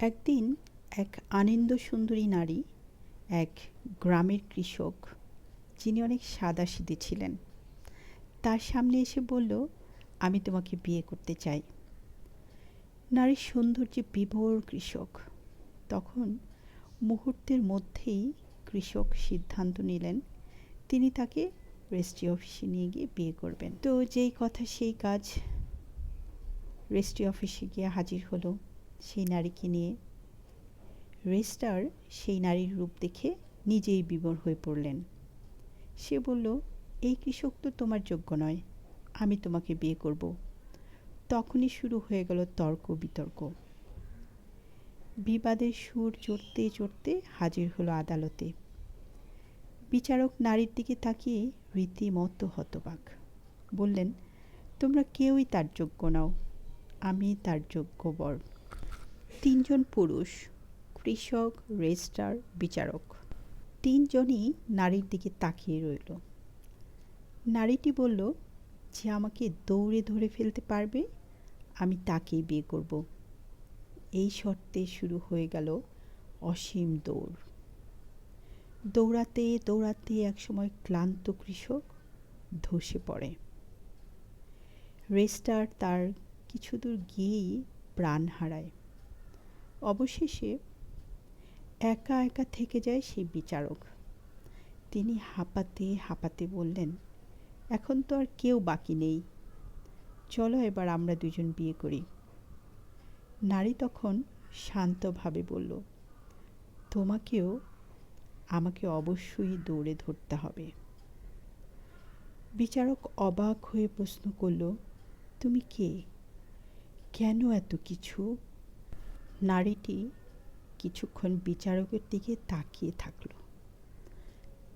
একদিন এক আনন্দ সুন্দরী নারী, এক গ্রামের কৃষক, যিনি অনেক সাদাসিধে ছিলেন, তার সামনে এসে বলল, আমি তোমাকে বিয়ে করতে চাই। নারীর সৌন্দর্যে বিভোর কৃষক তখন মুহূর্তের মধ্যেই কৃষক সিদ্ধান্ত নিলেন তিনি তাকে রেজিস্ট্রি অফিসে নিয়ে গিয়ে বিয়ে করবেন। তো যেই কথা সেই কাজ, রেজিস্ট্রি অফিসে গিয়ে হাজির হলো সেই নারীকে নিয়ে। রেজিস্ট্রার সেই নারীর রূপ দেখে নিজেই বিভোর হয়ে পড়লেন। সে বলল, এই কৃষক তো তোমার যোগ্য নয়, আমি তোমাকে বিয়ে করব। তখনই শুরু হয়ে গেল তর্ক বিতর্ক। বিবাদের সুর চড়তে চড়তে হাজির হলো আদালতে। বিচারক নারীর দিকে তাকিয়ে রীতিমতো হতবাক। বললেন, তোমরা কেউই তার যোগ্য নাও, আমি তার যোগ্য বর। তিনজন পুরুষ, কৃষক, রেজিস্ট্রার, বিচারক, তিনজনই নারীর দিকে তাকিয়ে রইল। নারীটি বলল, যে আমাকে দৌড়ে ধরে ফেলতে পারবে আমি তাকেই বিয়ে করব। এই শর্তে শুরু হয়ে গেল অসীম দৌড়। দৌড়াতে দৌড়াতে একসময় ক্লান্ত কৃষক ধসে পড়ে। রেজিস্ট্রার তার কিছু দূর গিয়েই প্রাণ হারায়। অবশেষে একা একা থেকে যায় সেই বিচারক। তিনি হাঁপাতে হাঁপাতে বললেন, এখন তো আর কেউ বাকি নেই, চলো এবার আমরা দুজন বিয়ে করি। নারী তখন শান্তভাবে বলল, তোমাকেও আমাকে অবশ্যই দৌড়ে ধরতে হবে। বিচারক অবাক হয়ে প্রশ্ন করল, তুমি কে, কেন এত কিছু? নারীটি কিছুক্ষণ বিচারকের দিকে তাকিয়ে থাকল,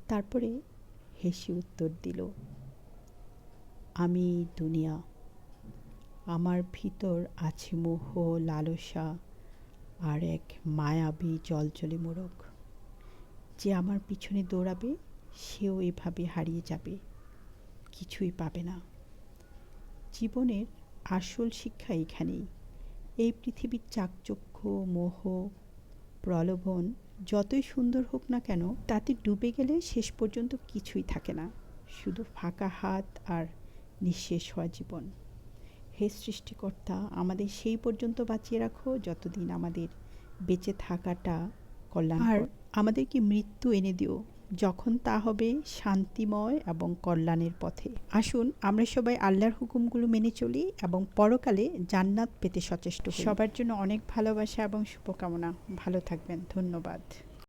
তারপরে হেসে উত্তর দিল, আমি দুনিয়া, আমার ভিতর আছে মোহ, লালসা আর এক মায়াবী জলজলে মোড়ক। যে আমার পিছনে দৌড়াবে সেও এভাবে হারিয়ে যাবে, কিছুই পাবে না। জীবনের আসল শিক্ষা এখানেই। এই পৃথিবীর চাকচক্য, মোহ, প্রলোভন যতই সুন্দর হোক না কেন, তাতে ডুবে গেলে শেষ পর্যন্ত কিছুই থাকে না, শুধু ফাঁকা হাত আর নিঃশেষ হওয়া জীবন। হে সৃষ্টিকর্তা, আমাদের সেই পর্যন্ত বাঁচিয়ে রাখো যতদিন আমাদের বেঁচে থাকাটা কল্যাণ, আর আমাদেরকে মৃত্যু এনে দিও যখন তা হবে শান্তিময় এবং কল্যাণের পথে। আসুন আমরা সবাই আল্লাহর হুকুমগুলো মেনে চলি এবং পরকালে জান্নাত পেতে সচেষ্ট হই। সবার জন্য অনেক ভালোবাসা এবং শুভকামনা। ভালো থাকবেন। ধন্যবাদ।